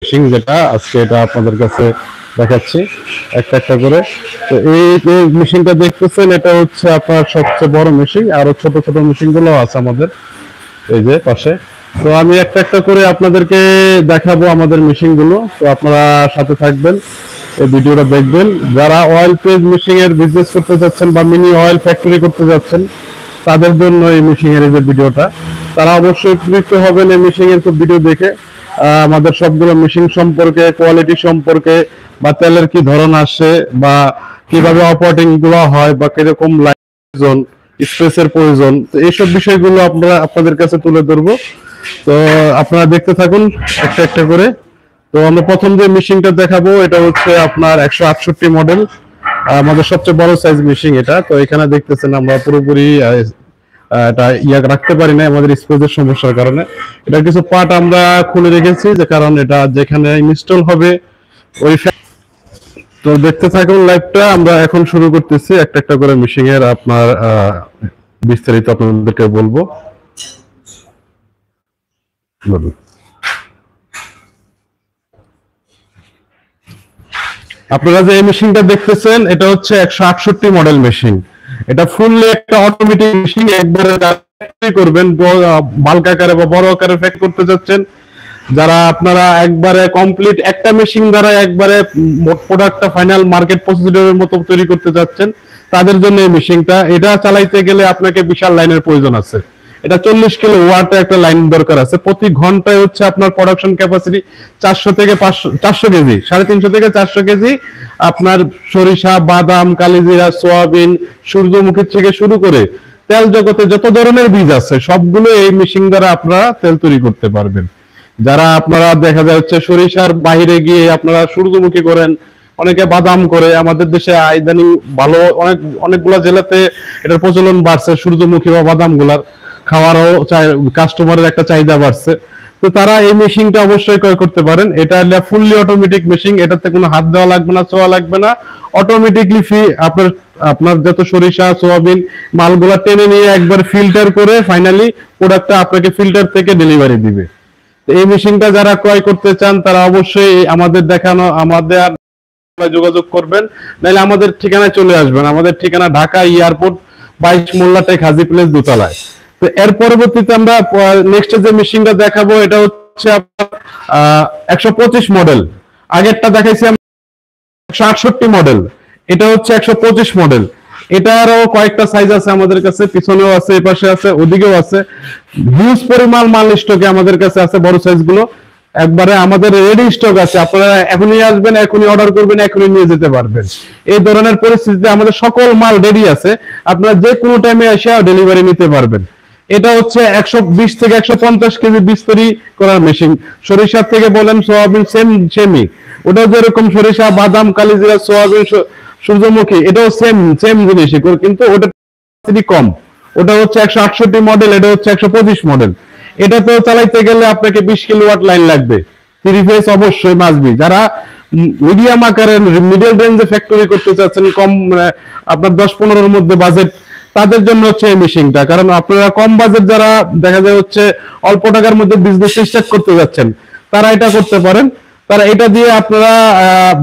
Machine যেটা আজকে এটা আপনাদের কাছে দেখাচ্ছি একটা একটা করে। তো এই যে মেশিনটা দেখতেছেন এটা হচ্ছে আপনার সবচেয়ে বড় মেশিন, আরো ছোট ছোট মেশিন গুলো আছে আমাদের এই যে পাশে। তো আমি একটা একটা করে আপনাদেরকে দেখাবো আমাদের মেশিন গুলো, তো আপনারা সাথে থাকবেন, এই ভিডিওটা দেখবেন। যারা অয়েল পেজ মেশিন এর বিজনেস করতে যাচ্ছেন বা মিনি অয়েল ফ্যাক্টরি করতে যাচ্ছেন তাদের জন্য এই মেশিন এর যে ভিডিওটা, তারা অবশ্যই উপকৃত হবেন এই মেশিন এর ভিডিও দেখে। আমাদের সবগুলো মেশিন সম্পর্কে, কোয়ালিটি সম্পর্কে, বা তেলের কি ধরন আসে, বা কিভাবে অপারেটিং গুলো হয়, বা কিরকম প্রয়োজন, স্পেসের প্রয়োজন, তো এইসব বিষয়গুলো আমরা আপনাদের কাছে তুলে ধরবো। তো আপনারা দেখতে থাকুন একটা একটা করে। তো আমরা প্রথম যে মেশিনটা দেখাবো এটা হচ্ছে আপনার 168 মডেল, আমাদের সবচেয়ে বড় সাইজ মেশিন এটা। তো এখানে দেখতেছেন আমরা পুরোপুরি এটা রাখতে পারি না আমাদের স্পেসের সমস্যার কারণে। এটা কিছু পার্ট আমরা খুলে রেখেছি, যে কারণ এটা যেখানে ইনস্টল হবে ওই। তো দেখতে থাকুন লাইভটা, আমরা এখন শুরু করতেছি একটা একটা করে মেশিন এর আপনার বিস্তারিত আপনাদেরকে বলবো। আপনারা যে এই মেশিনটা দেখতেছেন এটা হচ্ছে 168 মডেল মেশিন। এটা ফুললি একটা অটোমেটিক মেশিন, একবারে করবেন বাল্ক আকারে বা বড় আকারে ফ্যাক্ট করতে যাচ্ছেন, যারা আপনারা একবারে কমপ্লিট একটা মেশিন দ্বারা একবারে প্রোডাক্টটা ফাইনাল মার্কেট প্রসিডিউরের মতো তৈরি করতে যাচ্ছেন, তাদের জন্য এই মেশিনটা। এটা চালাইতে গেলে আপনাকে বিশাল লাইনের প্রয়োজন আছে। এটা 40 কিলো ওয়াটের একটা লাইন দরকার আছে। প্রতি ঘন্টায় হচ্ছে আপনার প্রোডাকশন ক্যাপাসিটি 400 থেকে 500 400 কেজি, 350 থেকে 400 কেজি আপনার সরিষা, বাদাম, কালিজিরা, সোয়াবিন, সূর্যমুখী থেকে শুরু করে তেল জগতে যত ধরনের বীজ আছে সবগুলো এই মেশিন দ্বারা আপনারা তেল তৈরি করতে পারবেন। যারা আপনারা দেখা যায় হচ্ছে সরিষার বাইরে গিয়ে আপনারা সূর্যমুখী করেন, অনেকে বাদাম করে, আমাদের দেশে ইদানিং ভালো অনেকগুলা জেলাতে এটার প্রচলন বাড়ছে, সূর্যমুখী বা বাদাম গুলার খাওয়ারও কাস্টমারের একটা চাহিদা বাড়ছে। তো তারা এই মেশিনটা অবশ্যই ক্রয় করতে পারেন। এটা ফুললি অটোমেটিক মেশিন, এটাতে কোনো হাত দেওয়া লাগবে না, ছোঁয়া লাগবে না। অটোমেটিকলি আপনার আপনার যত সরিষা, সোয়াবিন মালগুলা টেনে নিয়ে একবার ফিল্টার করে ফাইনালি প্রোডাক্টটা আপনাকে ফিল্টার থেকে ডেলিভারি দিবে। এই মেশিনটা যারা ক্রয় করতে চান তারা অবশ্যই আমাদের যোগাযোগ করবেন, নাহলে আমাদের ঠিকানায় চলে আসবেন। আমাদের ঠিকানা ঢাকা এয়ারপোর্ট 22 মোল্লাটেক হাজি প্লেস দোতলায়। তো এর পরবর্তীতে আমরা নেক্সট যে মেশিনটা দেখাবো এটা হচ্ছে 125 মডেল। আগেরটা দেখাইছি 168 মডেল, এটা হচ্ছে 125 মডেল। এটারও কয়েকটা সাইজ আছে আমাদের কাছে, পিছনেও আছে, এই পাশে আছে, ওদিকেও আছে। হিউজ পরিমাণ মাল স্টকে আমাদের কাছে আছে, বড় সাইজ গুলো একবারে আমাদের রেডি স্টক আছে। আপনারা এখনই আসবেন, এখনই অর্ডার করবেন, এখনই নিয়ে যেতে পারবেন। এই ধরনের পরিস্থিতিতে আমাদের সকল মাল রেডি আছে, আপনারা যে কোনো টাইমে এসে ডেলিভারি নিতে পারবেন। এটা হচ্ছে 120 থেকে 150 কেজি বীজ তৈরি করার মেশিন। সরিষার থেকে বলেন, সোয়াবিন সেমই, ওটাও যেরকম সরিষা, বাদাম, কালিজিরা, সোয়াবিন, সূর্যমুখী, এটাও সেম সেম জিনিস, কিন্তু ওটা কম। ওটা হচ্ছে 168 মডেল, এটা হচ্ছে 125 মডেল। এটা তো চালাইতে গেলে আপনাকে 20 কিলোওয়াট লাইন লাগবে, 3 ফেজ অবশ্যই মাসবি। যারা মিডিয়াম আকারের মিডল রেঞ্জে ফ্যাক্টরি করতে চাচ্ছেন, কম আপনার 10-15 মধ্যে বাজেট, তাদের জন্য হচ্ছে এই মেশিনটা। কারণ আপনারা কম বাজেট, যারা দেখা যায় হচ্ছে অল্প টাকার মধ্যে বিজনেস স্টার্ট করতে যাচ্ছেন, তারা এটা করতে পারেন। তারা এটা দিয়ে আপনারা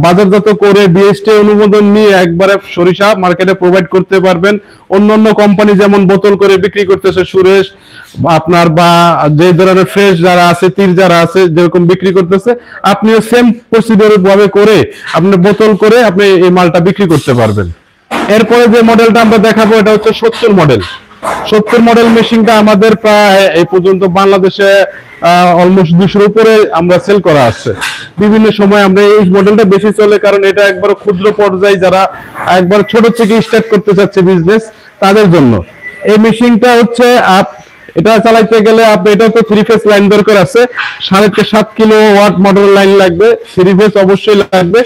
বাজারজাত করে বিএসটি অনুমোদন নিয়ে একবারে সরিষা মার্কেটে প্রোভাইড করতে পারবেন। অন্যান্য কোম্পানি যেমন বোতল করে বিক্রি করতেছে সুরেশ আপনার, বা যে ধরনের ফ্রেশ যারা আছে, তীর যারা আছে, যেরকম বিক্রি করতেছে, আপনিও সেম প্রসিডিউর ভাবে করে আপনি বোতল করে আপনি এই মালটা বিক্রি করতে পারবেন। এরপরে যে মডেলটা আমরা দেখাবো এটা হচ্ছে 70 মডেল। 70 মডেল মেশিনটা আমাদের প্রায় এই পর্যন্ত বাংলাদেশে অলমোস্ট 200-র উপরে আমরা সেল করা আছে। বিভিন্ন সময় আমরা এই মডেলটা বেশি চলে, কারণ এটা একবার ক্ষুদ্র পর্যায়ে যারা একবার ছোট থেকে স্টার্ট করতে চাচ্ছে বিজনেস, তাদের জন্য এই মেশিনটা হচ্ছে। এটা চালাইতে গেলে আপনি, এটা তো 3 ফেজ লাইন দরকার আছে, 7.5 কিলো ওয়াট মোটর লাইন লাগবে, 3 ফেজ অবশ্যই লাগবে।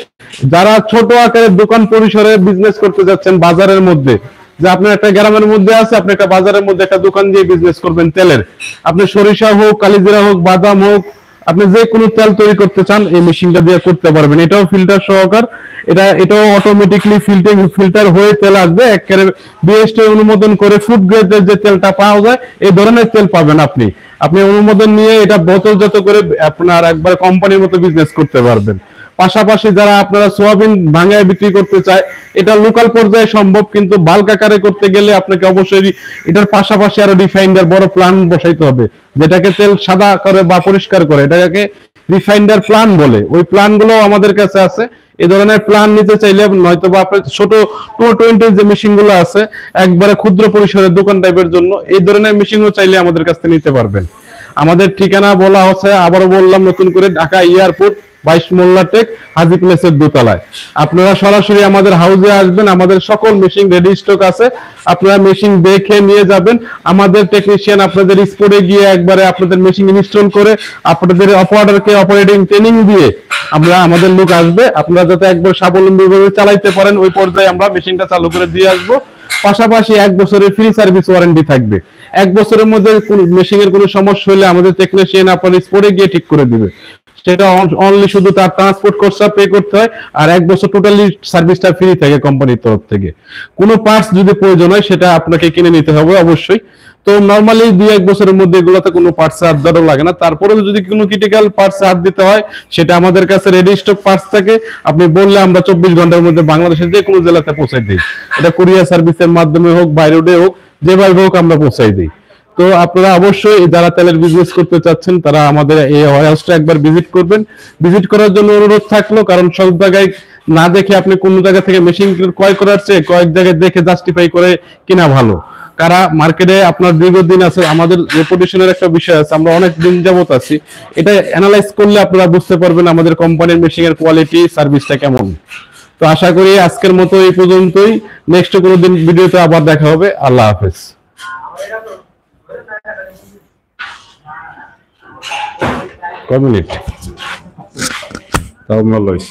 যারা ছোট আকারের দোকান পরিসরে বিজনেস করতে যাচ্ছেন বাজারের মধ্যে, যে আপনার একটা গ্রামের মধ্যে আছে, আপনি একটা বাজারের মধ্যে একটা দোকান দিয়ে বিজনেস করবেন তেলের, আপনি সরিষা হোক, কালিজিরা হোক, বাদাম হোক, আপনি যে কোনো তেল তৈরি করতে চান এই মেশিনটা দিয়ে করতে পারবেন। এটাও ফিল্টার সহকার, এটাও অটোমেটিকলি ফিল্টার হয়ে তেল আসবে, একেবারে বিএসটি অনুমোদন করে ফুড গ্রেডের যে তেলটা পাওয়া যায় এই ধরনের তেল পাবেন আপনি। আপনি অনুমোদন নিয়ে এটা বোতলজাত করে আপনার একবার কোম্পানির মতো বিজনেস করতে পারবেন। পাশাপাশি যারা আপনারা সোয়াবিন ভাঙায় বিক্রি করতে চায়, এটা লোকাল পর্যায়ে সম্ভব, কিন্তু বাল্ক আকারে করতে গেলে আপনাকে অবশ্যই এটার পাশাপাশি আরো রিফাইন্ডার বড় প্ল্যান বসাইতে হবে, যেটাকে তেল সাদা করে বা পরিষ্কার করে এটাকে রিফাইন্ডার প্ল্যান বলে। ওই প্ল্যান গুলো আমাদের কাছে আছে। এই ধরনের প্ল্যান নিতে চাইলে নয়তো বা আপনার ছোট 220 যে মেশিন গুলো আছে একবারে ক্ষুদ্র পরিসরের দোকান টাইপের জন্য, এই ধরনের মেশিনও চাইলে আমাদের কাছ থেকে নিতে পারবেন। আমাদের ঠিকানা বলা হচ্ছে, আবারও বললাম নতুন করে, ঢাকা এয়ারপোর্ট 22 মোল্লা টেক হাজি প্লেসের দোতলায়। আপনারা সরাসরি আমাদের হাউসে আসবেন, আমাদের সকল মেশিন রেডি স্টক আছে, আপনারা মেশিন দেখে নিয়ে যাবেন। আমাদের টেকনিশিয়ান আপনাদের স্পটে গিয়ে একবারে আপনাদের মেশিন ইনস্টল করে আপনাদের অপারেটরকে অপারেটিং ট্রেনিং দিয়ে আমরা আমাদের লোক আসবে, আপনারা যাতে একবার স্বাবলম্বীভাবে চালাইতে পারেন ওই পর্যায়ে আমরা মেশিনটা চালু করে দিয়ে আসবো। পাশাপাশি 1 বছরের ফ্রি সার্ভিস ওয়ারেন্টি থাকবে। 1 বছরের মধ্যে মেশিনের কোনো সমস্যা হলে আমাদের টেকনিশিয়ান আপনার স্পটে গিয়ে ঠিক করে দিবে। সেটা অনলি শুধু তার ট্রান্সপোর্ট খরচা পে করতে হয়, আর 1 বছর টোটালি সার্ভিসটা ফ্রি থাকে কোম্পানির তরফ থেকে। কোনো পার্টস যদি প্রয়োজন হয় সেটা আপনাকে কিনে নিতে হবে অবশ্যই। তো নরমালি 2-1 বছরের মধ্যে এগুলোতে কোনো পার্টস হাত দেওয়া লাগে না। তারপরে যদি কোনো ক্রিটিক্যাল পার্টস হাত দিতে হয় সেটা আমাদের কাছে রেডি স্টক পার্টস থাকে, আপনি বললে আমরা 24 ঘন্টার মধ্যে বাংলাদেশের যে কোনো জেলাতে পৌঁছে দিই। এটা কুরিয়ার সার্ভিসের মাধ্যমে হোক, বাই রোডে হোক, যেভাবে হোক আমরা পৌঁছাই দিই। তো আপনারা অবশ্যই যারা তেলের বিজনেস করতে চাচ্ছেন তারা আমাদের এই হাউসটা একবার ভিজিট করবেন। ভিজিট করার জন্য অনুরোধ থাকলো, কারণ সব জায়গায় না দেখে আপনি কোন জায়গা থেকে মেশিন ক্রয় করার চেয়ে কয়েক জায়গায় দেখে জাস্টিফাই করে কিনা ভালো। কারা মার্কেটে আপনার দীর্ঘদিন আছে, আমাদের রেপুটেশনের একটা বিষয় আছে, আমরা অনেক দিন যাবত আছি, এটা অ্যানালাইজ করলে আপনারা বুঝতে পারবেন আমাদের কোম্পানির মেশিনের কোয়ালিটি, সার্ভিসটা কেমন। তো আশা করি আজকের মতো এই পর্যন্তই। নেক্সট কোনো দিন ভিডিওতে আবার দেখা হবে। আল্লাহ হাফেজ। কয় মিনিট তাও ভালো হয়েছে।